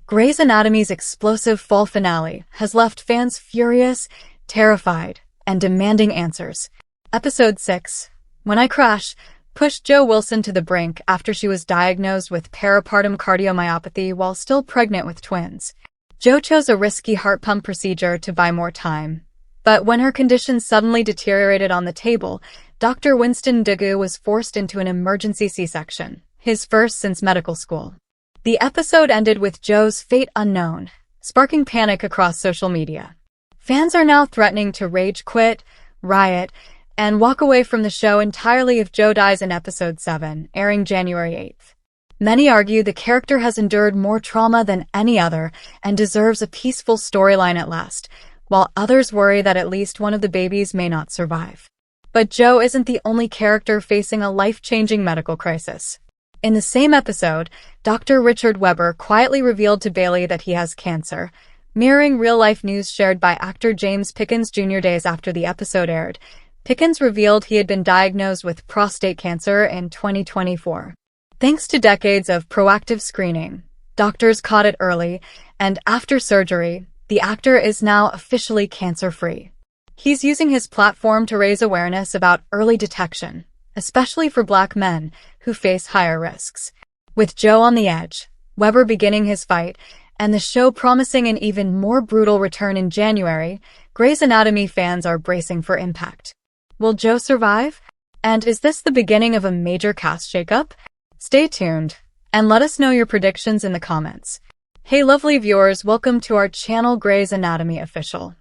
Grey's Anatomy's explosive fall finale has left fans furious, terrified, and demanding answers. Episode 6, When I Crash, pushed Jo Wilson to the brink after she was diagnosed with peripartum cardiomyopathy while still pregnant with twins. Jo chose a risky heart pump procedure to buy more time. But when her condition suddenly deteriorated on the table, Dr. Winston Dugu was forced into an emergency C-section, his first since medical school. The episode ended with Jo's fate unknown, sparking panic across social media. Fans are now threatening to rage quit, riot, and walk away from the show entirely if Jo dies in episode 7, airing January 8th. Many argue the character has endured more trauma than any other and deserves a peaceful storyline at last, while others worry that at least one of the babies may not survive. But Jo isn't the only character facing a life-changing medical crisis. In the same episode, Dr. Richard Webber quietly revealed to Bailey that he has cancer, mirroring real-life news shared by actor James Pickens Jr. days after the episode aired. Pickens revealed he had been diagnosed with prostate cancer in 2024. Thanks to decades of proactive screening, doctors caught it early, and after surgery, the actor is now officially cancer-free. He's using his platform to raise awareness about early detection, especially for Black men who face higher risks. With Jo on the edge, Webber beginning his fight, and the show promising an even more brutal return in January, Grey's Anatomy fans are bracing for impact. Will Jo survive? And is this the beginning of a major cast shakeup? Stay tuned, and let us know your predictions in the comments. Hey lovely viewers, welcome to our channel Grey's Anatomy Official.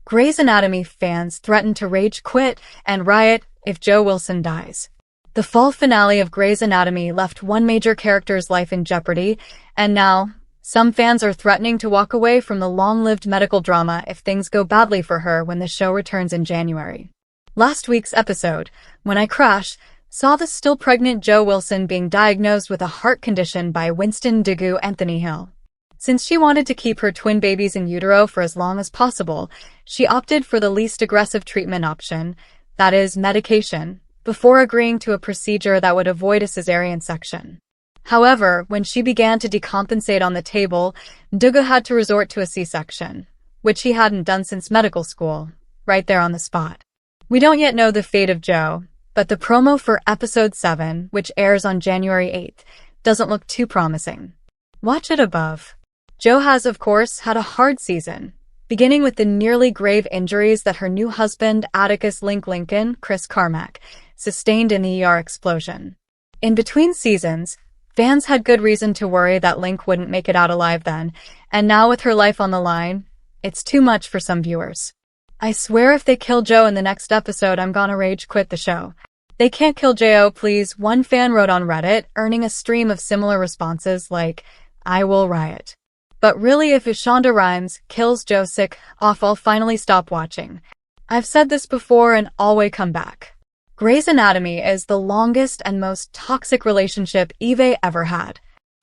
Grey's Anatomy fans threaten to rage quit and riot if Jo Wilson dies. The fall finale of Grey's Anatomy left one major character's life in jeopardy, and now, some fans are threatening to walk away from the long-lived medical drama if things go badly for her when the show returns in January. Last week's episode, When I Crash, saw the still pregnant Jo Wilson being diagnosed with a heart condition by Winston Dugu Anthony Hill. Since she wanted to keep her twin babies in utero for as long as possible, she opted for the least aggressive treatment option, that is, medication, before agreeing to a procedure that would avoid a cesarean section. However, when she began to decompensate on the table, Dugu had to resort to a C-section, which he hadn't done since medical school, right there on the spot. We don't yet know the fate of Jo, but the promo for episode 7, which airs on January 8th, doesn't look too promising. Watch it above. Jo has, of course, had a hard season, beginning with the nearly grave injuries that her new husband, Atticus Link Lincoln, Chris Carmack, sustained in the ER explosion. In between seasons, fans had good reason to worry that Link wouldn't make it out alive then, and now with her life on the line, it's too much for some viewers. I swear if they kill Jo in the next episode, I'm gonna rage quit the show. They can't kill Jo, please, one fan wrote on Reddit, earning a stream of similar responses like, I will riot. But really, if Shonda Rhimes kills Jo sick off, I'll finally stop watching. I've said this before and always come back. Grey's Anatomy is the longest and most toxic relationship Eve ever had.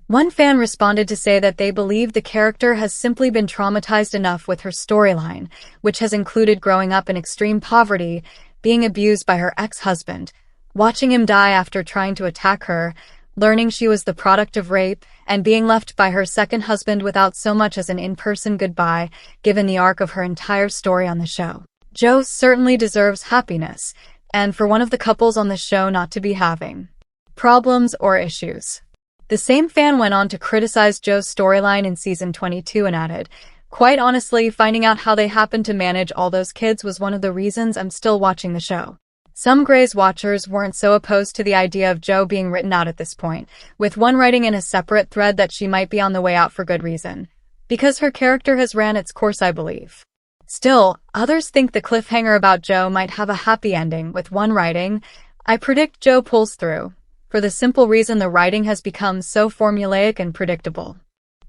One fan responded to say that they believe the character has simply been traumatized enough with her storyline, which has included growing up in extreme poverty, being abused by her ex-husband, watching him die after trying to attack her, learning she was the product of rape, and being left by her second husband without so much as an in-person goodbye, given the arc of her entire story on the show. Jo certainly deserves happiness, and for one of the couples on the show not to be having problems or issues. The same fan went on to criticize Jo's storyline in season 22 and added, quite honestly, finding out how they happened to manage all those kids was one of the reasons I'm still watching the show. Some Grey's watchers weren't so opposed to the idea of Jo being written out at this point, with one writing in a separate thread that she might be on the way out for good reason. Because her character has ran its course, I believe. Still, others think the cliffhanger about Jo might have a happy ending, with one writing, I predict Jo pulls through, for the simple reason the writing has become so formulaic and predictable.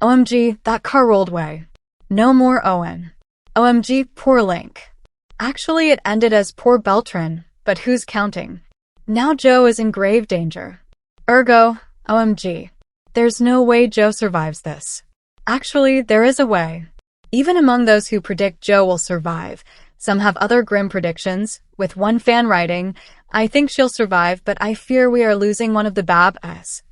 OMG, that car rolled away. No more Owen. OMG, poor Link. Actually, it ended as poor Beltran. But who's counting? Now Jo is in grave danger. Ergo, OMG. There's no way Jo survives this. Actually, there is a way. Even among those who predict Jo will survive, some have other grim predictions, with one fan writing, I think she'll survive, but I fear we are losing one of the Babs.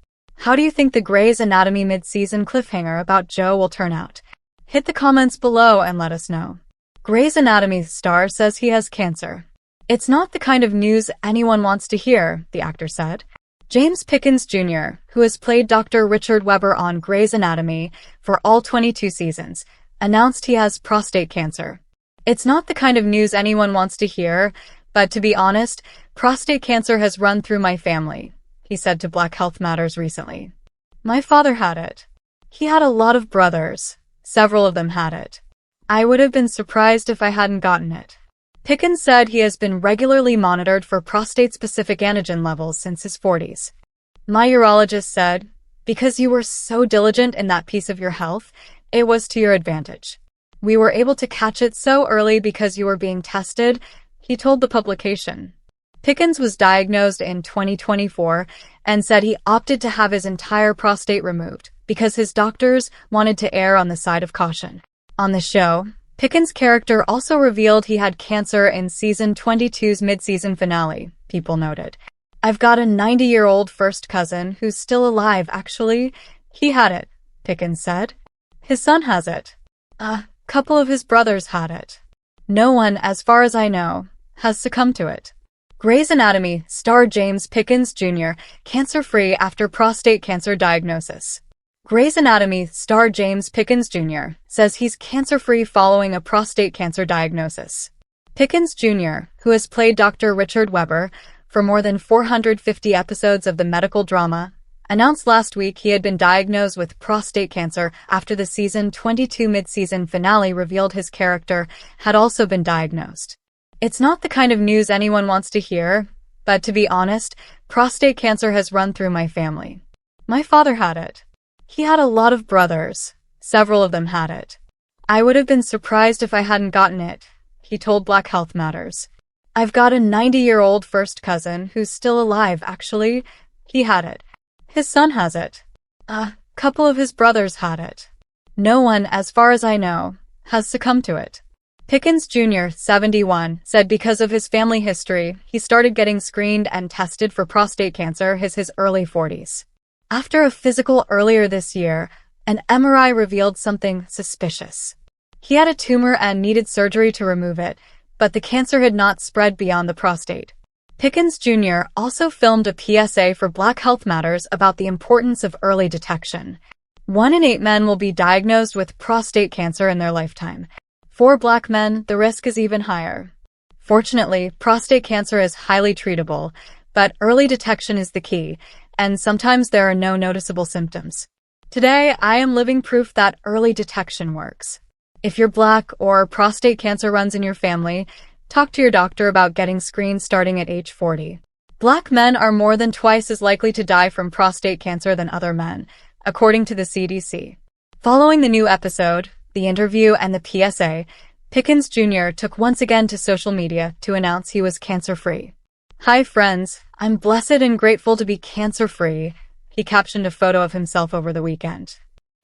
How do you think the Grey's Anatomy mid-season cliffhanger about Joe will turn out? Hit the comments below and let us know. Grey's Anatomy star says he has cancer. It's not the kind of news anyone wants to hear, the actor said. James Pickens Jr., who has played Dr. Richard Webber on Grey's Anatomy for all 22 seasons, announced he has prostate cancer. It's not the kind of news anyone wants to hear, but to be honest, prostate cancer has run through my family, he said to Black Health Matters recently. My father had it. He had a lot of brothers. Several of them had it. I would have been surprised if I hadn't gotten it. Pickens said he has been regularly monitored for prostate-specific antigen levels since his 40s. My urologist said, because you were so diligent in that piece of your health, it was to your advantage. We were able to catch it so early because you were being tested, he told the publication. Pickens was diagnosed in 2024 and said he opted to have his entire prostate removed because his doctors wanted to err on the side of caution. On the show, Pickens' character also revealed he had cancer in season 22's mid-season finale, People noted. I've got a 90-year-old first cousin who's still alive, actually. He had it, Pickens said. His son has it. A couple of his brothers had it. No one, as far as I know, has succumbed to it. Grey's Anatomy star James Pickens Jr. cancer-free after prostate cancer diagnosis. Grey's Anatomy star James Pickens Jr. says he's cancer-free following a prostate cancer diagnosis. Pickens Jr., who has played Dr. Richard Webber for more than 450 episodes of the medical drama, announced last week he had been diagnosed with prostate cancer after the season 22 mid-season finale revealed his character had also been diagnosed. It's not the kind of news anyone wants to hear, but to be honest, prostate cancer has run through my family. My father had it. He had a lot of brothers. Several of them had it. I would have been surprised if I hadn't gotten it, he told Black Health Matters. I've got a 90-year-old first cousin who's still alive, actually. He had it. His son has it. A couple of his brothers had it. No one, as far as I know, has succumbed to it. Pickens Jr., 71, said because of his family history, he started getting screened and tested for prostate cancer in his early 40s. After a physical earlier this year, an MRI revealed something suspicious. He had a tumor and needed surgery to remove it, but the cancer had not spread beyond the prostate. Pickens Jr. also filmed a PSA for Black Health Matters about the importance of early detection. 1 in 8 men will be diagnosed with prostate cancer in their lifetime. For Black men, the risk is even higher. Fortunately, prostate cancer is highly treatable, but early detection is the key, and sometimes there are no noticeable symptoms. Today, I am living proof that early detection works. If you're Black or prostate cancer runs in your family, talk to your doctor about getting screened starting at age 40. Black men are more than twice as likely to die from prostate cancer than other men, according to the CDC. Following the new episode, the interview, and the PSA, Pickens Jr. took once again to social media to announce he was cancer-free. Hi friends, I'm blessed and grateful to be cancer-free, he captioned a photo of himself over the weekend.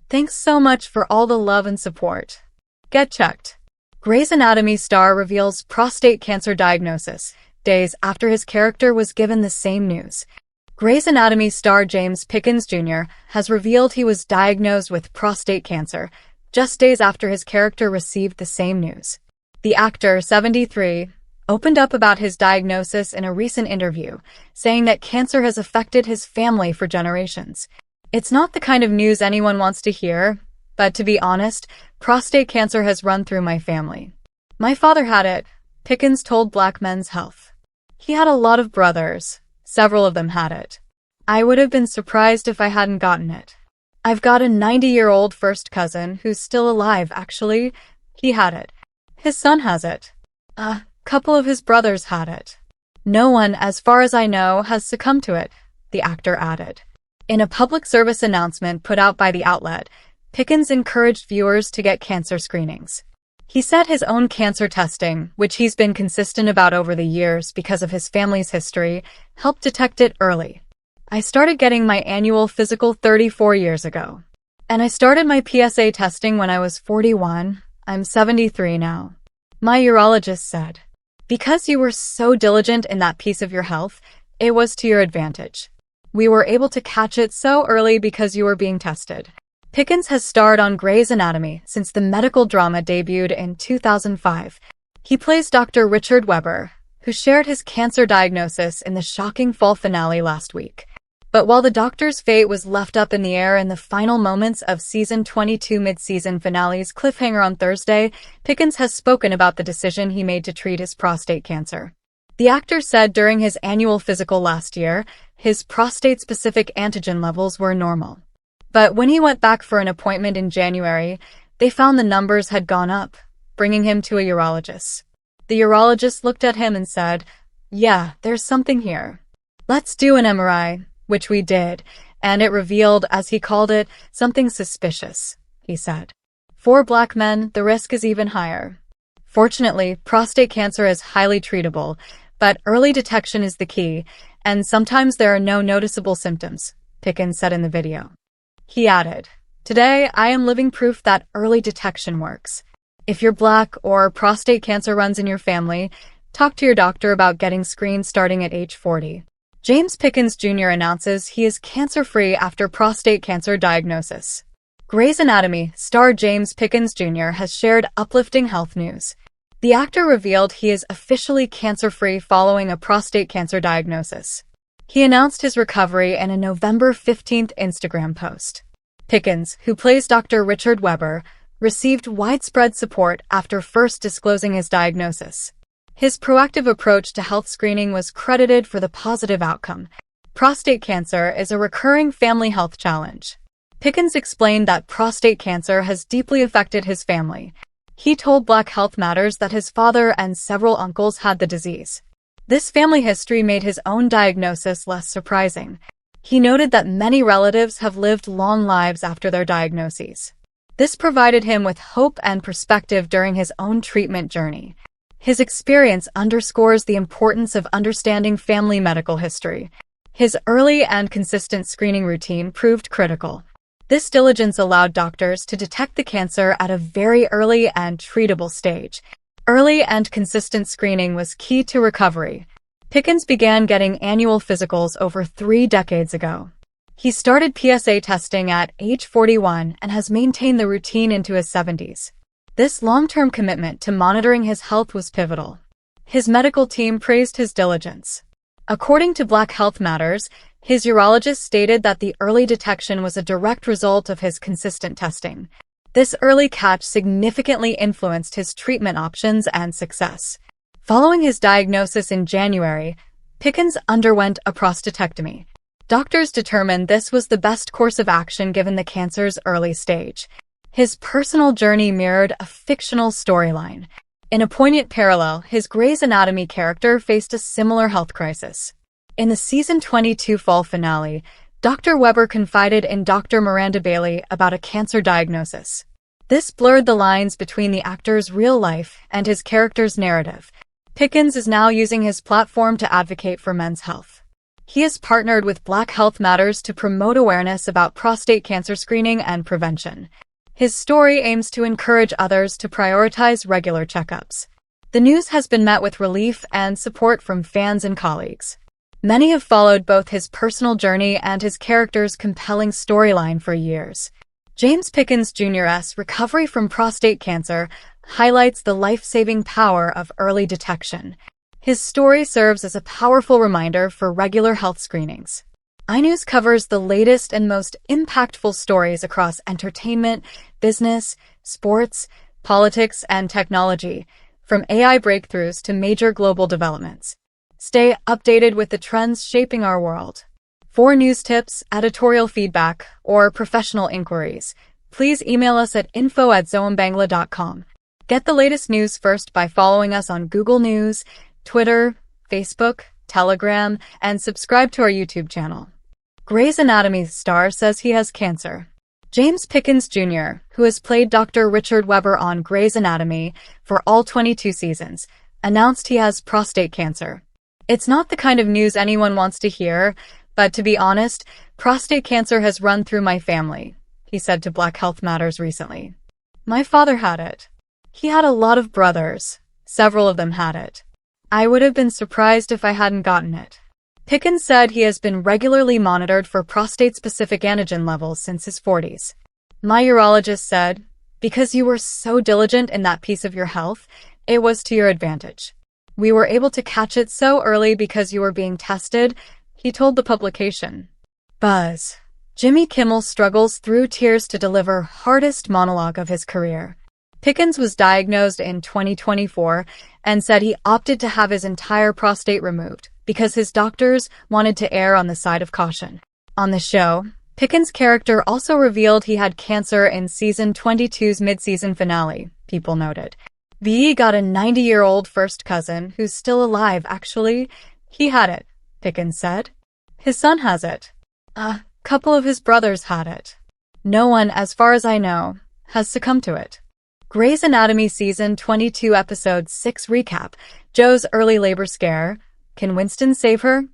Thanks so much for all the love and support. Get checked. Grey's Anatomy star reveals prostate cancer diagnosis, days after his character was given the same news. Grey's Anatomy star James Pickens Jr. has revealed he was diagnosed with prostate cancer, just days after his character received the same news. The actor, 73, opened up about his diagnosis in a recent interview, saying that cancer has affected his family for generations. It's not the kind of news anyone wants to hear, but to be honest, prostate cancer has run through my family. My father had it, Pickens told Black Men's Health. He had a lot of brothers. Several of them had it. I would have been surprised if I hadn't gotten it. I've got a 90-year-old first cousin who's still alive, actually. He had it. His son has it. A couple of his brothers had it. No one, as far as I know, has succumbed to it, the actor added. In a public service announcement put out by the outlet, Pickens encouraged viewers to get cancer screenings. He said his own cancer testing, which he's been consistent about over the years because of his family's history, helped detect it early. I started getting my annual physical 34 years ago. And I started my PSA testing when I was 41. I'm 73 now. My urologist said, because you were so diligent in that piece of your health, it was to your advantage. "We were able to catch it so early because you were being tested." Pickens has starred on Grey's Anatomy since the medical drama debuted in 2005. He plays Dr. Richard Weber, who shared his cancer diagnosis in the shocking fall finale last week. But while the doctor's fate was left up in the air in the final moments of Season 22 mid-season finale's cliffhanger on Thursday, Pickens has spoken about the decision he made to treat his prostate cancer. The actor said during his annual physical last year, his prostate-specific antigen levels were normal. But when he went back for an appointment in January, they found the numbers had gone up, bringing him to a urologist. The urologist looked at him and said, "Yeah, there's something here. Let's do an MRI," which we did, and it revealed, as he called it, something suspicious, he said. For Black men, the risk is even higher. Fortunately, prostate cancer is highly treatable, but early detection is the key, and sometimes there are no noticeable symptoms, Pickens said in the video. He added, "Today, I am living proof that early detection works. If you're Black or prostate cancer runs in your family, talk to your doctor about getting screened starting at age 40. James Pickens Jr. announces he is cancer-free after prostate cancer diagnosis. Grey's Anatomy star James Pickens Jr. has shared uplifting health news. The actor revealed he is officially cancer-free following a prostate cancer diagnosis. He announced his recovery in a November 15th Instagram post. Pickens, who plays Dr. Richard Weber, received widespread support after first disclosing his diagnosis. His proactive approach to health screening was credited for the positive outcome. Prostate cancer is a recurring family health challenge. Pickens explained that prostate cancer has deeply affected his family. He told Black Health Matters that his father and several uncles had the disease. This family history made his own diagnosis less surprising. He noted that many relatives have lived long lives after their diagnoses. This provided him with hope and perspective during his own treatment journey. His experience underscores the importance of understanding family medical history. His early and consistent screening routine proved critical. This diligence allowed doctors to detect the cancer at a very early and treatable stage. Early and consistent screening was key to recovery. Pickens began getting annual physicals over 3 decades ago. He started PSA testing at age 41 and has maintained the routine into his 70s. This long-term commitment to monitoring his health was pivotal. His medical team praised his diligence. According to Black Health Matters, his urologist stated that the early detection was a direct result of his consistent testing. This early catch significantly influenced his treatment options and success. Following his diagnosis in January, Pickens underwent a prostatectomy. Doctors determined this was the best course of action given the cancer's early stage. His personal journey mirrored a fictional storyline. In a poignant parallel, his Grey's Anatomy character faced a similar health crisis. In the Season 22 fall finale, Dr. Weber confided in Dr. Miranda Bailey about a cancer diagnosis. This blurred the lines between the actor's real life and his character's narrative. Pickens is now using his platform to advocate for men's health. He has partnered with Black Health Matters to promote awareness about prostate cancer screening and prevention. His story aims to encourage others to prioritize regular checkups. The news has been met with relief and support from fans and colleagues. Many have followed both his personal journey and his character's compelling storyline for years. James Pickens Jr.'s recovery from prostate cancer highlights the life-saving power of early detection. His story serves as a powerful reminder for regular health screenings. iNews covers the latest and most impactful stories across entertainment, business, sports, politics, and technology, from AI breakthroughs to major global developments. Stay updated with the trends shaping our world. For news tips, editorial feedback, or professional inquiries, please email us at info@zoembangla.com. Get the latest news first by following us on Google News, Twitter, Facebook, Telegram, and subscribe to our YouTube channel. Grey's Anatomy star says he has cancer. James Pickens Jr., who has played Dr. Richard Weber on Grey's Anatomy for all 22 seasons, announced he has prostate cancer. It's not the kind of news anyone wants to hear, but to be honest, prostate cancer has run through my family, he said to Black Health Matters recently. My father had it. He had a lot of brothers. Several of them had it. I would have been surprised if I hadn't gotten it. Pickens said he has been regularly monitored for prostate-specific antigen levels since his 40s. My urologist said, "Because you were so diligent in that piece of your health, it was to your advantage. We were able to catch it so early because you were being tested," he told the publication. Buzz. Jimmy Kimmel struggles through tears to deliver hardest monologue of his career. Pickens was diagnosed in 2024 and said he opted to have his entire prostate removed because his doctors wanted to err on the side of caution. On the show, Pickens' character also revealed he had cancer in season 22's mid-season finale, people noted. V got a 90-year-old first cousin who's still alive, actually. He had it, Pickens said. His son has it. A couple of his brothers had it. No one, as far as I know, has succumbed to it. Grey's Anatomy Season 22 Episode 6 Recap. Jo's early labor scare. Can Winston save her?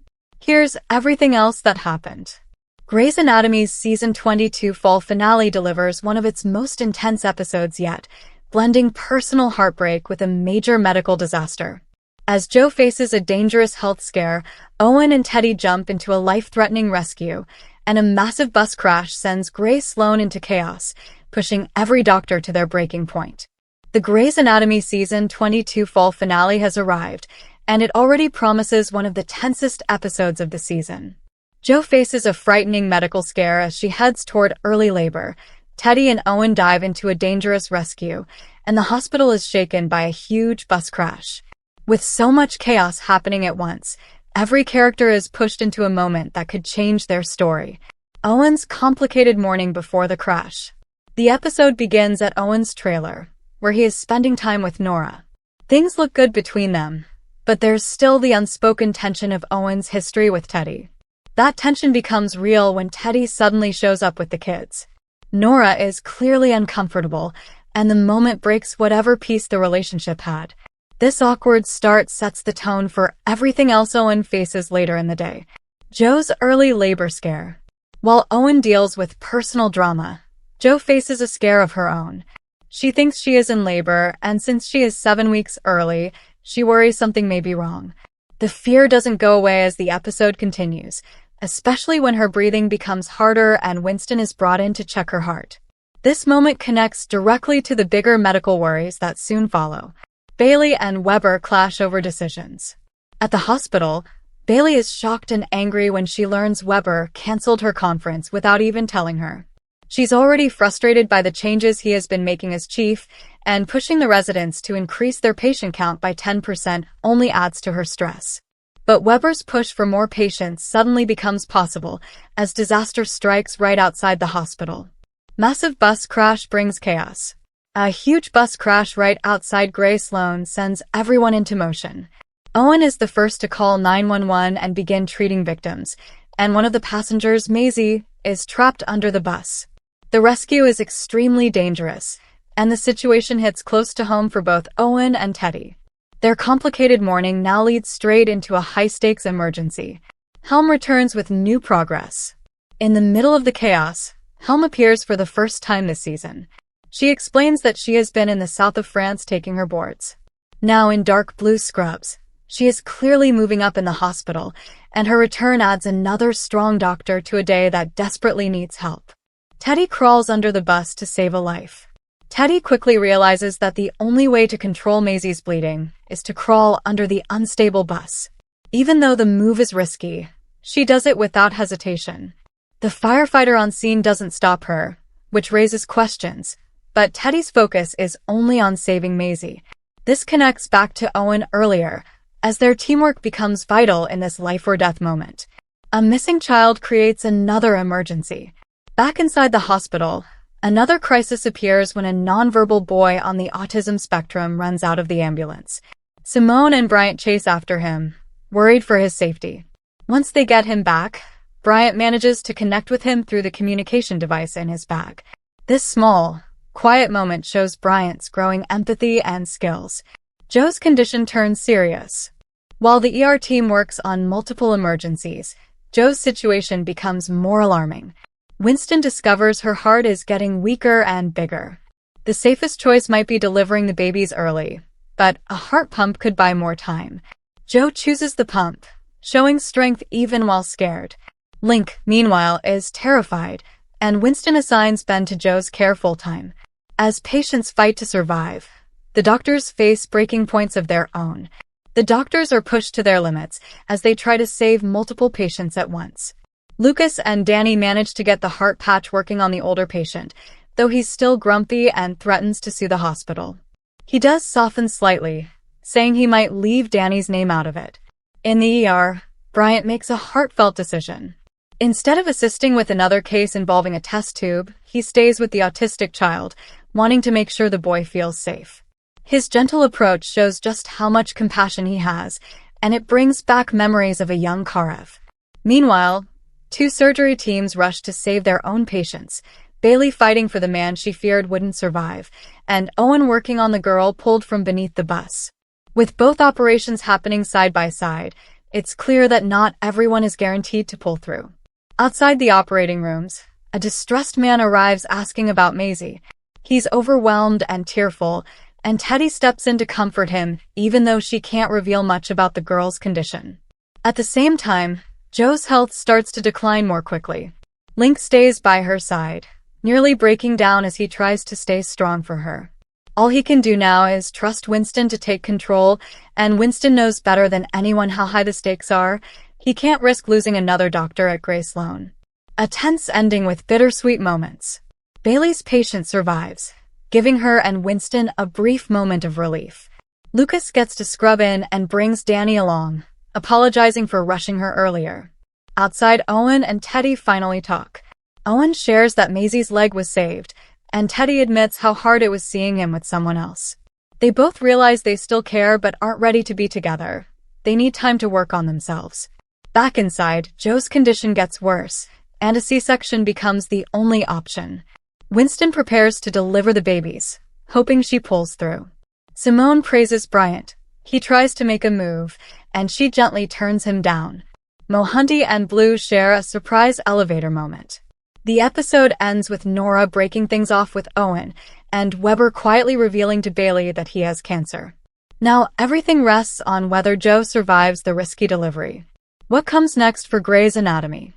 Here's everything else that happened. Grey's Anatomy's Season 22 fall finale delivers one of its most intense episodes yet, blending personal heartbreak with a major medical disaster. As Jo faces a dangerous health scare, Owen and Teddy jump into a life-threatening rescue, and a massive bus crash sends Grey Sloan into chaos, pushing every doctor to their breaking point. The Grey's Anatomy Season 22 fall finale has arrived, and it already promises one of the tensest episodes of the season. Jo faces a frightening medical scare as she heads toward early labor. Teddy and Owen dive into a dangerous rescue, and the hospital is shaken by a huge bus crash. With so much chaos happening at once, every character is pushed into a moment that could change their story. Owen's complicated morning before the crash. The episode begins at Owen's trailer, where he is spending time with Nora. Things look good between them, but there's still the unspoken tension of Owen's history with Teddy. That tension becomes real when Teddy suddenly shows up with the kids. Nora is clearly uncomfortable, and the moment breaks whatever peace the relationship had. This awkward start sets the tone for everything else Owen faces later in the day. Jo's early labor scare. While Owen deals with personal drama, Jo faces a scare of her own. She thinks she is in labor, and since she is 7 weeks early, she worries something may be wrong. The fear doesn't go away as the episode continues, especially when her breathing becomes harder and Winston is brought in to check her heart. This moment connects directly to the bigger medical worries that soon follow. Bailey and Weber clash over decisions. At the hospital, Bailey is shocked and angry when she learns Weber canceled her conference without even telling her. She's already frustrated by the changes he has been making as chief, and pushing the residents to increase their patient count by 10% only adds to her stress. But Weber's push for more patients suddenly becomes possible as disaster strikes right outside the hospital. Massive bus crash brings chaos. A huge bus crash right outside Grey Sloan sends everyone into motion. Owen is the first to call 911 and begin treating victims, and one of the passengers, Maisie, is trapped under the bus. The rescue is extremely dangerous, and the situation hits close to home for both Owen and Teddy. Their complicated morning now leads straight into a high-stakes emergency. Helm returns with new progress. In the middle of the chaos, Helm appears for the first time this season. She explains that she has been in the south of France taking her boards. Now in dark blue scrubs, she is clearly moving up in the hospital, and her return adds another strong doctor to a day that desperately needs help. Teddy crawls under the bus to save a life. Teddy quickly realizes that the only way to control Maisie's bleeding is to crawl under the unstable bus. Even though the move is risky, she does it without hesitation. The firefighter on scene doesn't stop her, which raises questions, but Teddy's focus is only on saving Maisie. This connects back to Owen earlier, as their teamwork becomes vital in this life-or-death moment. A missing child creates another emergency. Back inside the hospital, another crisis appears when a nonverbal boy on the autism spectrum runs out of the ambulance. Simone and Bryant chase after him, worried for his safety. Once they get him back, Bryant manages to connect with him through the communication device in his bag. This small, quiet moment shows Bryant's growing empathy and skills. Jo's condition turns serious. While the ER team works on multiple emergencies, Jo's situation becomes more alarming. Winston discovers her heart is getting weaker and bigger. The safest choice might be delivering the babies early, but a heart pump could buy more time. Jo chooses the pump, showing strength even while scared. Link, meanwhile, is terrified, and Winston assigns Ben to Joe's care full-time. As patients fight to survive, the doctors face breaking points of their own. The doctors are pushed to their limits as they try to save multiple patients at once. Lucas and Danny manage to get the heart patch working on the older patient, though he's still grumpy and threatens to sue the hospital. He does soften slightly, saying he might leave Danny's name out of it. In the ER, Bryant makes a heartfelt decision. Instead of assisting with another case involving a test tube, he stays with the autistic child, wanting to make sure the boy feels safe. His gentle approach shows just how much compassion he has, and it brings back memories of a young Karev. Meanwhile, two surgery teams rush to save their own patients, Bailey fighting for the man she feared wouldn't survive, and Owen working on the girl pulled from beneath the bus. With both operations happening side by side, it's clear that not everyone is guaranteed to pull through. Outside the operating rooms, a distressed man arrives asking about Maisie. He's overwhelmed and tearful, and Teddy steps in to comfort him, even though she can't reveal much about the girl's condition. At the same time, Joe's health starts to decline more quickly. Link stays by her side, nearly breaking down as he tries to stay strong for her. All he can do now is trust Winston to take control, and Winston knows better than anyone how high the stakes are. He can't risk losing another doctor at Grey Sloan. A tense ending with bittersweet moments. Bailey's patient survives, giving her and Winston a brief moment of relief. Lucas gets to scrub in and brings Danny along, apologizing for rushing her earlier. Outside, Owen and Teddy finally talk. Owen shares that Maisie's leg was saved, and Teddy admits how hard it was seeing him with someone else. They both realize they still care but aren't ready to be together. They need time to work on themselves. Back inside, Joe's condition gets worse, and a C-section becomes the only option. Winston prepares to deliver the babies, hoping she pulls through. Simone praises Bryant. He tries to make a move, and she gently turns him down. Mohunty and Blue share a surprise elevator moment. The episode ends with Nora breaking things off with Owen, and Weber quietly revealing to Bailey that he has cancer. Now everything rests on whether Joe survives the risky delivery. What comes next for Grey's Anatomy?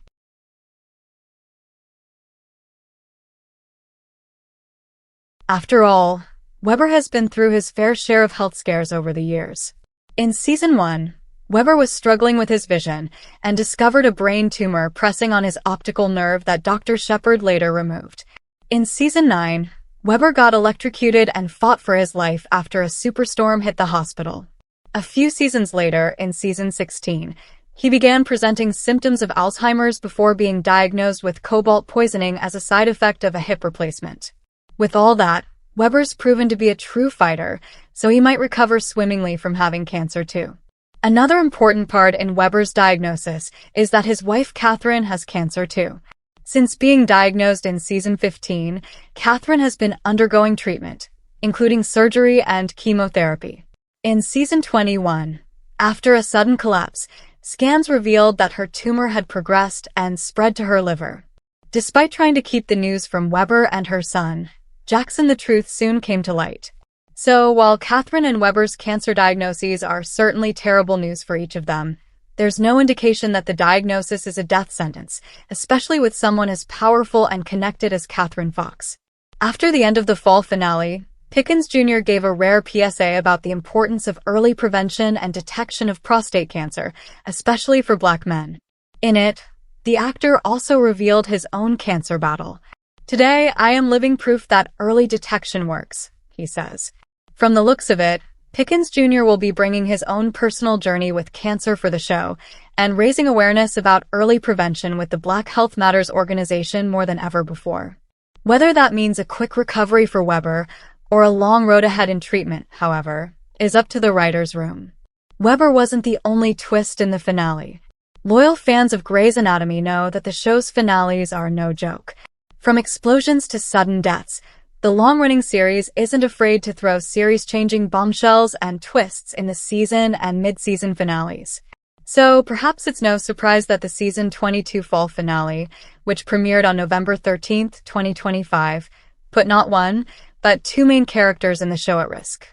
After all, Weber has been through his fair share of health scares over the years. In Season 1, Weber was struggling with his vision and discovered a brain tumor pressing on his optical nerve that Dr. Shepard later removed. In Season 9, Weber got electrocuted and fought for his life after a superstorm hit the hospital. A few seasons later, in Season 16, he began presenting symptoms of Alzheimer's before being diagnosed with cobalt poisoning as a side effect of a hip replacement. With all that, Weber's proven to be a true fighter, so he might recover swimmingly from having cancer too. Another important part in Weber's diagnosis is that his wife Catherine has cancer too. Since being diagnosed in Season 15, Catherine has been undergoing treatment, including surgery and chemotherapy. In Season 21, after a sudden collapse, scans revealed that her tumor had progressed and spread to her liver. Despite trying to keep the news from Weber and her son, Jackson, the truth soon came to light. So, while Catherine and Weber's cancer diagnoses are certainly terrible news for each of them, there's no indication that the diagnosis is a death sentence, especially with someone as powerful and connected as Catherine Fox. After the end of the fall finale, Pickens Jr. gave a rare PSA about the importance of early prevention and detection of prostate cancer, especially for Black men. In it, the actor also revealed his own cancer battle. "Today, I am living proof that early detection works," he says. From the looks of it, Pickens Jr. will be bringing his own personal journey with cancer for the show and raising awareness about early prevention with the Black Health Matters organization more than ever before. Whether that means a quick recovery for Weber or a long road ahead in treatment, however, is up to the writer's room. Weber wasn't the only twist in the finale. Loyal fans of Grey's Anatomy know that the show's finales are no joke. From explosions to sudden deaths, the long-running series isn't afraid to throw series-changing bombshells and twists in the season and mid-season finales. So perhaps it's no surprise that the Season 22 fall finale, which premiered on November 13th, 2025, put not one, but two main characters in the show at risk.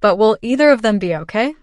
But will either of them be okay?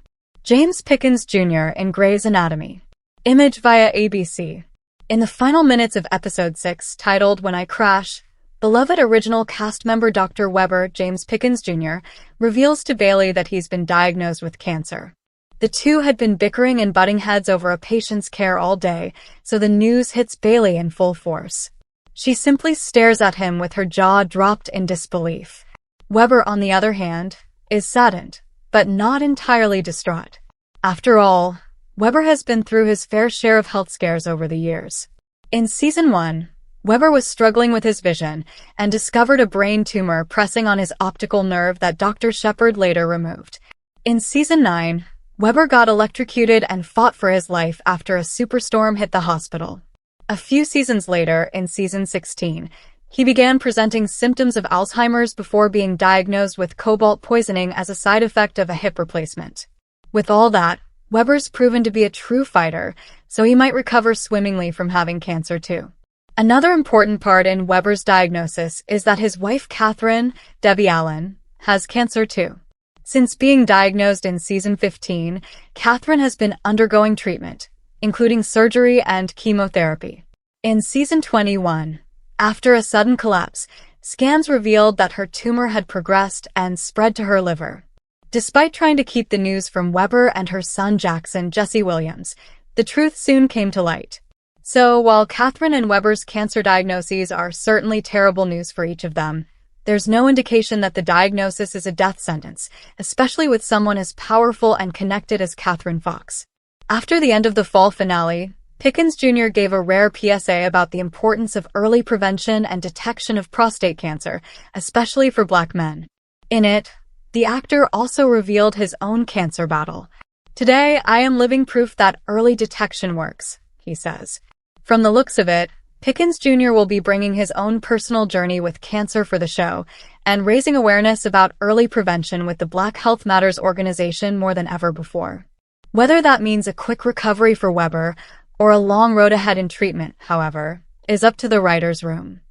James Pickens Jr. in Grey's Anatomy. Image via ABC. In the final minutes of episode 6, titled When I Crash, beloved original cast member Dr. Weber James Pickens Jr. reveals to Bailey that he's been diagnosed with cancer. The two had been bickering and butting heads over a patient's care all day, so the news hits Bailey in full force. She simply stares at him with her jaw dropped in disbelief. Weber, on the other hand, is saddened, but not entirely distraught. After all, Weber has been through his fair share of health scares over the years. In Season 1, Weber was struggling with his vision and discovered a brain tumor pressing on his optical nerve that Dr. Shepard later removed. In Season 9, Weber got electrocuted and fought for his life after a superstorm hit the hospital. A few seasons later, in Season 16, he began presenting symptoms of Alzheimer's before being diagnosed with cobalt poisoning as a side effect of a hip replacement. With all that, Weber's proven to be a true fighter, so he might recover swimmingly from having cancer too. Another important part in Weber's diagnosis is that his wife Catherine, Debbie Allen, has cancer too. Since being diagnosed in Season 15, Catherine has been undergoing treatment, including surgery and chemotherapy. In Season 21, after a sudden collapse, scans revealed that her tumor had progressed and spread to her liver. Despite trying to keep the news from Weber and her son Jackson Jesse Williams, the truth soon came to light. So, while Catherine and Weber's cancer diagnoses are certainly terrible news for each of them, there's no indication that the diagnosis is a death sentence, especially with someone as powerful and connected as Catherine Fox. After the end of the fall finale, Pickens Jr. gave a rare PSA about the importance of early prevention and detection of prostate cancer, especially for Black men. In it, the actor also revealed his own cancer battle. "Today, I am living proof that early detection works," he says. From the looks of it, Pickens Jr. will be bringing his own personal journey with cancer for the show and raising awareness about early prevention with the Black Health Matters organization more than ever before. Whether that means a quick recovery for Weber or a long road ahead in treatment, however, is up to the writer's room.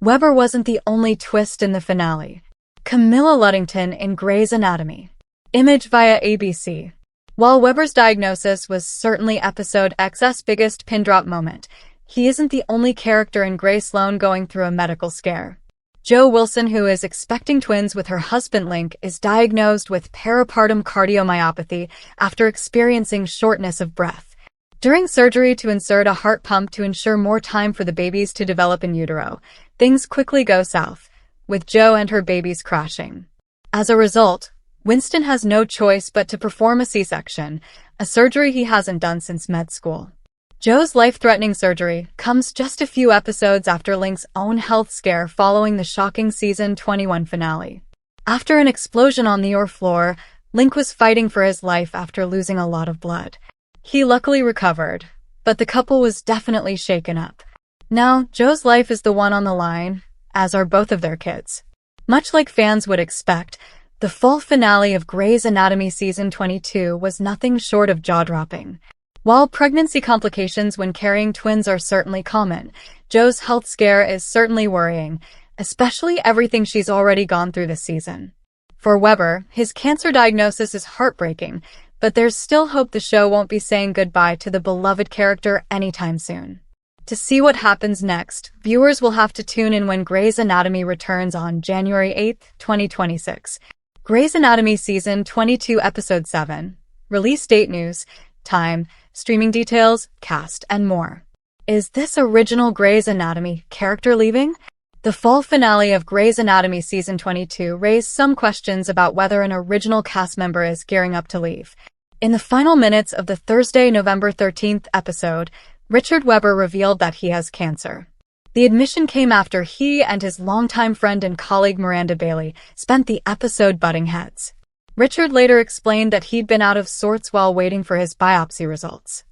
Weber wasn't the only twist in the finale. Camilla Luddington in Grey's Anatomy. Image via ABC. While Weber's diagnosis was certainly episode X's biggest pin drop moment, he isn't the only character in Grey Sloane going through a medical scare. Jo Wilson, who is expecting twins with her husband Link, is diagnosed with peripartum cardiomyopathy after experiencing shortness of breath. During surgery to insert a heart pump to ensure more time for the babies to develop in utero, things quickly go south, with Jo and her babies crashing. As a result, Winston has no choice but to perform a C-section, a surgery he hasn't done since med school. Jo's life-threatening surgery comes just a few episodes after Link's own health scare following the shocking Season 21 finale. After an explosion on the floor, Link was fighting for his life after losing a lot of blood. He luckily recovered, but the couple was definitely shaken up. Now, Jo's life is the one on the line, as are both of their kids. Much like fans would expect, the fall finale of Grey's Anatomy Season 22 was nothing short of jaw-dropping. While pregnancy complications when carrying twins are certainly common, Jo's health scare is certainly worrying, especially everything she's already gone through this season. For Weber, his cancer diagnosis is heartbreaking, but there's still hope the show won't be saying goodbye to the beloved character anytime soon. To see what happens next, viewers will have to tune in when Grey's Anatomy returns on January 8, 2026. Grey's Anatomy Season 22 Episode 7. Release date news, time, streaming details, cast, and more. Is this original Grey's Anatomy character leaving? The fall finale of Grey's Anatomy Season 22 raised some questions about whether an original cast member is gearing up to leave. In the final minutes of the Thursday, November 13th episode, Richard Weber revealed that he has cancer. The admission came after he and his longtime friend and colleague Miranda Bailey spent the episode butting heads. Richard later explained that he'd been out of sorts while waiting for his biopsy results.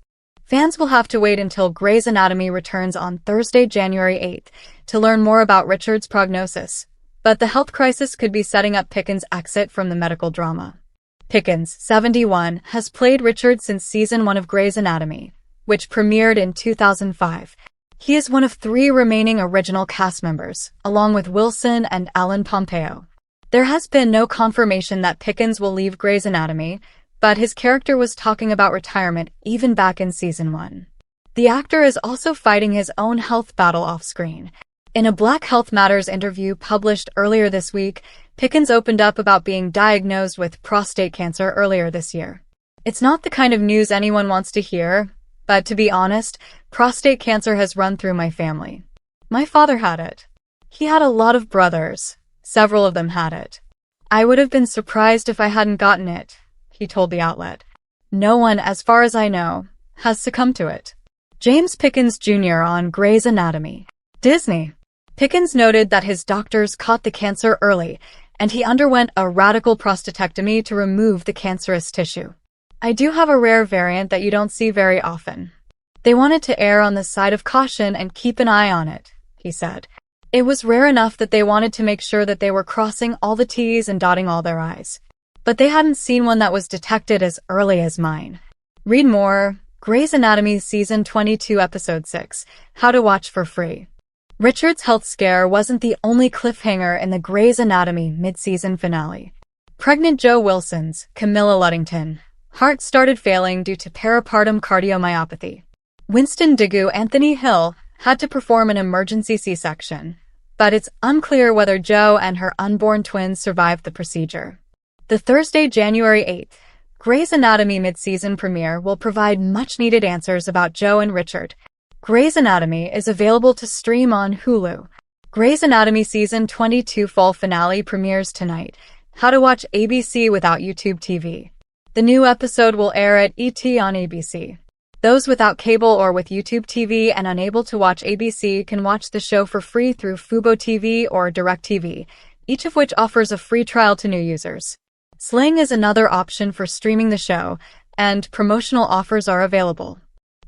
Fans will have to wait until Grey's Anatomy returns on Thursday, January 8th, to learn more about Richard's prognosis, but the health crisis could be setting up Pickens' exit from the medical drama. Pickens, 71, has played Richard since Season 1 of Grey's Anatomy, which premiered in 2005. He is one of 3 remaining original cast members, along with Wilson and Ellen Pompeo. There has been no confirmation that Pickens will leave Grey's Anatomy, but his character was talking about retirement even back in season 1. The actor is also fighting his own health battle off-screen. In a Black Health Matters interview published earlier this week, Pickens opened up about being diagnosed with prostate cancer earlier this year. It's not the kind of news anyone wants to hear, but to be honest, prostate cancer has run through my family. My father had it. He had a lot of brothers. Several of them had it. I would have been surprised if I hadn't gotten it, he told the outlet. No one, as far as I know, has succumbed to it. James Pickens Jr. on Grey's Anatomy. Disney. Pickens noted that his doctors caught the cancer early, and he underwent a radical prostatectomy to remove the cancerous tissue. I do have a rare variant that you don't see very often. They wanted to err on the side of caution and keep an eye on it, he said. It was rare enough that they wanted to make sure that they were crossing all the T's and dotting all their I's. But they hadn't seen one that was detected as early as mine. Read more. Grey's Anatomy Season 22 Episode 6, How to Watch for Free. Richard's health scare wasn't the only cliffhanger in the Grey's Anatomy mid-season finale. Pregnant Jo Wilson's, Camilla Luddington, heart started failing due to peripartum cardiomyopathy. Winston Dugu Anthony Hill had to perform an emergency C-section, but it's unclear whether Jo and her unborn twins survived the procedure. The Thursday, January 8th, Grey's Anatomy mid-season premiere will provide much-needed answers about Jo and Richard. Grey's Anatomy is available to stream on Hulu. Grey's Anatomy Season 22 fall finale premieres tonight. How to watch ABC without YouTube TV. The new episode will air at ET on ABC. Those without cable or with YouTube TV and unable to watch ABC can watch the show for free through Fubo TV or DirecTV, each of which offers a free trial to new users. Sling is another option for streaming the show, and promotional offers are available.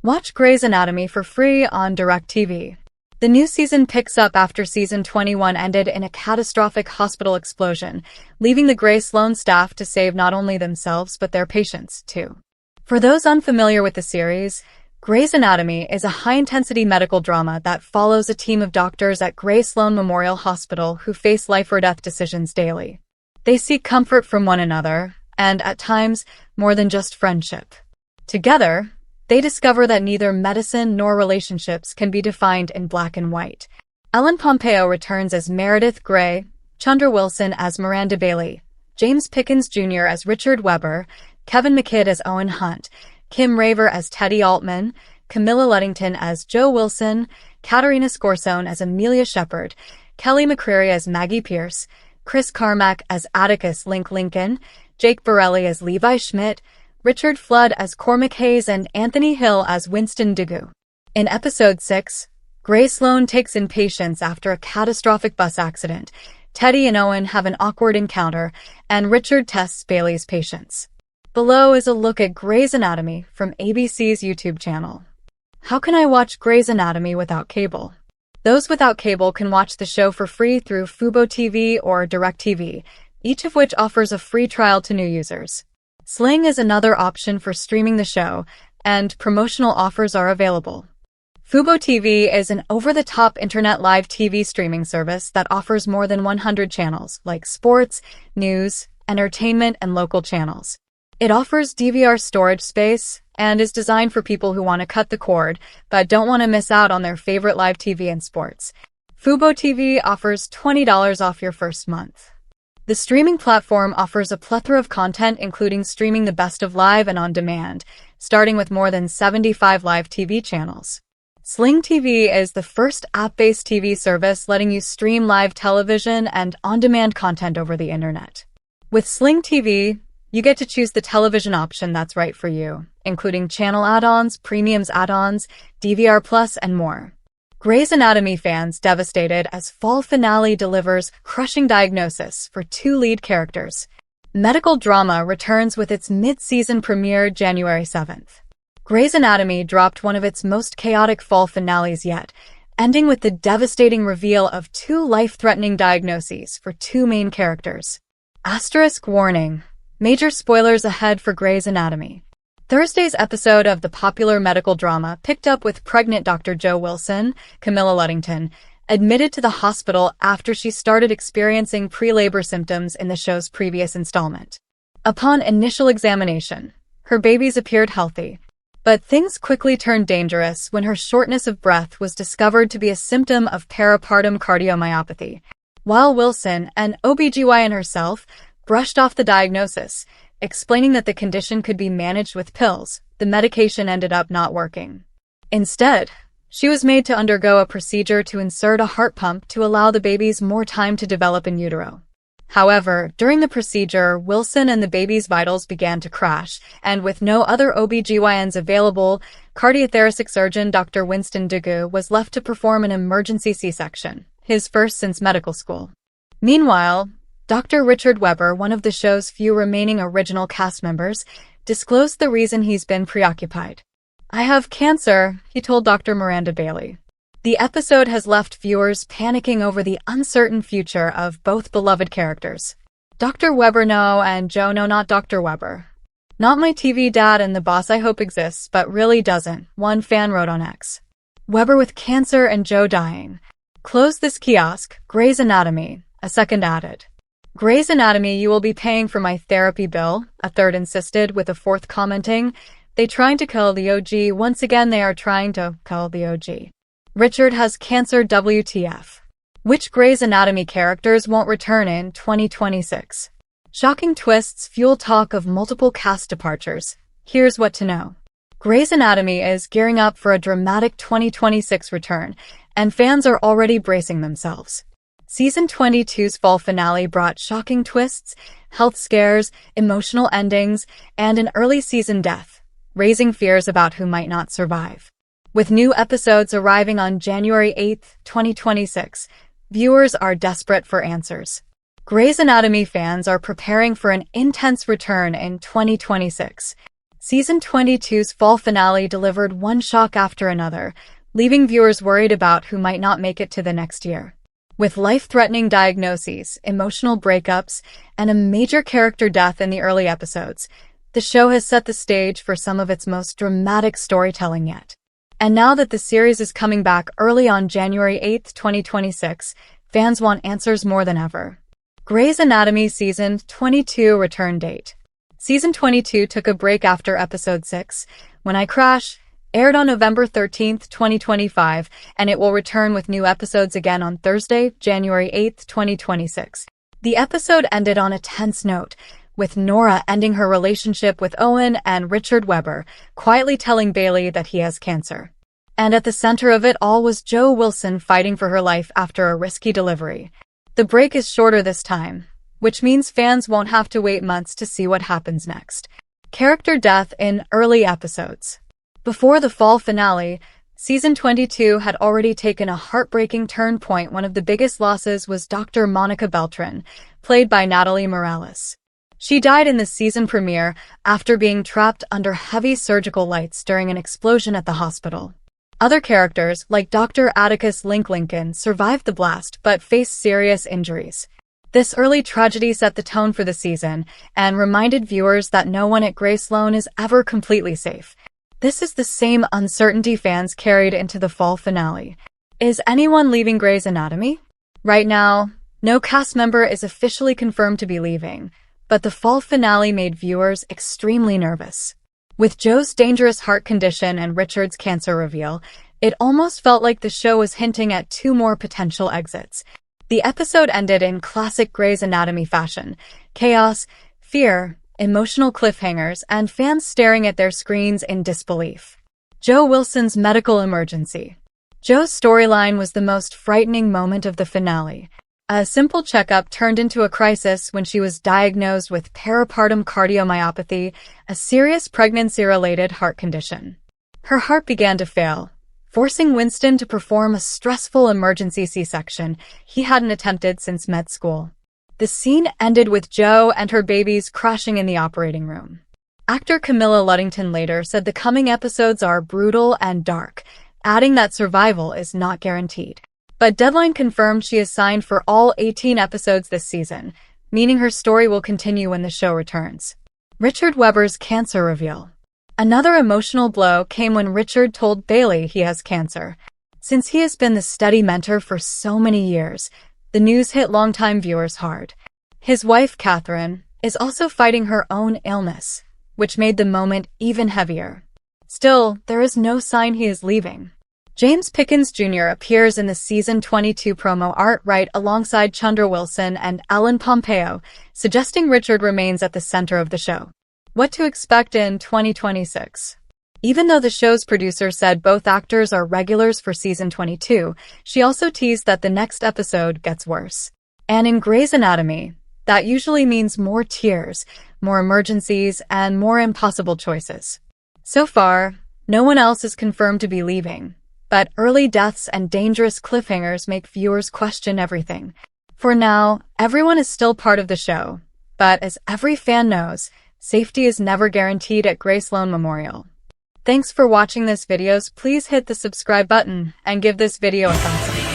Watch Grey's Anatomy for free on DirecTV. The new season picks up after season 21 ended in a catastrophic hospital explosion, leaving the Grey Sloan staff to save not only themselves but their patients, too. For those unfamiliar with the series, Grey's Anatomy is a high-intensity medical drama that follows a team of doctors at Grey Sloan Memorial Hospital who face life-or-death decisions daily. They seek comfort from one another, and, at times, more than just friendship. Together, they discover that neither medicine nor relationships can be defined in black and white. Ellen Pompeo returns as Meredith Grey, Chandra Wilson as Miranda Bailey, James Pickens Jr. as Richard Webber, Kevin McKidd as Owen Hunt, Kim Raver as Teddy Altman, Camilla Luddington as Jo Wilson, Katerina Scorsone as Amelia Shepard, Kelly McCreary as Maggie Pierce, Chris Carmack as Atticus Link Lincoln, Jake Borelli as Levi Schmidt, Richard Flood as Cormac Hayes, and Anthony Hill as Winston Dugu. In Episode 6, Grey Sloan takes in patients after a catastrophic bus accident. Teddy and Owen have an awkward encounter, and Richard tests Bailey's patience. Below is a look at Grey's Anatomy from ABC's YouTube channel. How can I watch Grey's Anatomy without cable? Those without cable can watch the show for free through Fubo TV or DirecTV, each of which offers a free trial to new users. Sling is another option for streaming the show, and promotional offers are available. Fubo TV is an over-the-top internet live TV streaming service that offers more than 100 channels, like sports, news, entertainment, and local channels. It offers DVR storage space and is designed for people who want to cut the cord but don't want to miss out on their favorite live TV and sports. Fubo TV offers $20 off your first month. The streaming platform offers a plethora of content including streaming the best of live and on demand, starting with more than 75 live TV channels. Sling TV is the first app-based TV service letting you stream live television and on-demand content over the internet. With Sling TV, you get to choose the television option that's right for you, including channel add-ons, premiums add-ons, DVR Plus, and more. Grey's Anatomy fans devastated as fall finale delivers crushing diagnosis for two lead characters. Medical drama returns with its mid-season premiere January 7th. Grey's Anatomy dropped one of its most chaotic fall finales yet, ending with the devastating reveal of two life-threatening diagnoses for two main characters. Asterisk warning. Major spoilers ahead for Grey's Anatomy. Thursday's episode of the popular medical drama picked up with pregnant Dr. Jo Wilson, Camilla Luddington, admitted to the hospital after she started experiencing pre-labor symptoms in the show's previous installment. Upon initial examination, her babies appeared healthy, but things quickly turned dangerous when her shortness of breath was discovered to be a symptom of peripartum cardiomyopathy. While Wilson, an OBGYN herself, brushed off the diagnosis, explaining that the condition could be managed with pills, the medication ended up not working. Instead, she was made to undergo a procedure to insert a heart pump to allow the babies more time to develop in utero. However, during the procedure, Wilson and the baby's vitals began to crash, and with no other OBGYNs available, cardiothoracic surgeon Dr. Winston Dugu was left to perform an emergency C-section, his first since medical school. Meanwhile, Dr. Richard Weber, one of the show's few remaining original cast members, disclosed the reason he's been preoccupied. "I have cancer," he told Dr. Miranda Bailey. The episode has left viewers panicking over the uncertain future of both beloved characters. Dr. Weber no, and Joe no, not Dr. Weber. "Not my TV dad and the boss I hope exists, but really doesn't," one fan wrote on X. Weber with cancer and Joe dying. "Close this kiosk, Grey's Anatomy," a second added. "Grey's Anatomy, you will be paying for my therapy bill," a third insisted, with a fourth commenting, "They trying to kill the OG, once again they are trying to kill the OG. Richard has cancer WTF. Which Grey's Anatomy characters won't return in 2026? Shocking twists fuel talk of multiple cast departures. Here's what to know. Grey's Anatomy is gearing up for a dramatic 2026 return, and fans are already bracing themselves. Season 22's fall finale brought shocking twists, health scares, emotional endings, and an early season death, raising fears about who might not survive. With new episodes arriving on January 8, 2026, viewers are desperate for answers. Grey's Anatomy fans are preparing for an intense return in 2026. Season 22's fall finale delivered one shock after another, leaving viewers worried about who might not make it to the next year. With life-threatening diagnoses, emotional breakups, and a major character death in the early episodes, the show has set the stage for some of its most dramatic storytelling yet. And now that the series is coming back early on January 8, 2026, fans want answers more than ever. Grey's Anatomy Season 22 return date. Season 22 took a break after Episode 6, When I Crash, aired on November 13, 2025, and it will return with new episodes again on Thursday, January 8, 2026. The episode ended on a tense note, with Nora ending her relationship with Owen and Richard Weber, quietly telling Bailey that he has cancer. And at the center of it all was Joe Wilson fighting for her life after a risky delivery. The break is shorter this time, which means fans won't have to wait months to see what happens next. Character death in early episodes. Before the fall finale, Season 22 had already taken a heartbreaking turn point. One of the biggest losses was Dr. Monica Beltran, played by Natalie Morales. She died in the season premiere after being trapped under heavy surgical lights during an explosion at the hospital. Other characters, like Dr. Atticus Lincoln, survived the blast but faced serious injuries. This early tragedy set the tone for the season and reminded viewers that no one at Grey Sloan is ever completely safe. This is the same uncertainty fans carried into the fall finale. Is anyone leaving Grey's Anatomy? Right now, no cast member is officially confirmed to be leaving, but the fall finale made viewers extremely nervous. With Joe's dangerous heart condition and Richard's cancer reveal, it almost felt like the show was hinting at two more potential exits. The episode ended in classic Grey's Anatomy fashion: chaos, fear, emotional cliffhangers, and fans staring at their screens in disbelief. Joe Wilson's medical emergency. Joe's storyline was the most frightening moment of the finale. A simple checkup turned into a crisis when she was diagnosed with peripartum cardiomyopathy, a serious pregnancy-related heart condition. Her heart began to fail, forcing Winston to perform a stressful emergency C-section he hadn't attempted since med school. The scene ended with Joe and her babies crashing in the operating room. Actor Camilla Luddington later said the coming episodes are brutal and dark, adding that survival is not guaranteed. But Deadline confirmed she is signed for all 18 episodes this season, meaning her story will continue when the show returns. Richard Weber's cancer reveal. Another emotional blow came when Richard told Bailey he has cancer. Since he has been the steady mentor for so many years, the news hit longtime viewers hard. His wife, Catherine, is also fighting her own illness, which made the moment even heavier. Still, there is no sign he is leaving. James Pickens Jr. appears in the Season 22 promo art right alongside Chandra Wilson and Ellen Pompeo, suggesting Richard remains at the center of the show. What to expect in 2026? Even though the show's producer said both actors are regulars for Season 22, she also teased that the next episode gets worse. And in Grey's Anatomy, that usually means more tears, more emergencies, and more impossible choices. So far, no one else is confirmed to be leaving, but early deaths and dangerous cliffhangers make viewers question everything. For now, everyone is still part of the show, but as every fan knows, safety is never guaranteed at Grey Sloan Memorial. Thanks for watching this video. Please hit the subscribe button and give this video a thumbs up.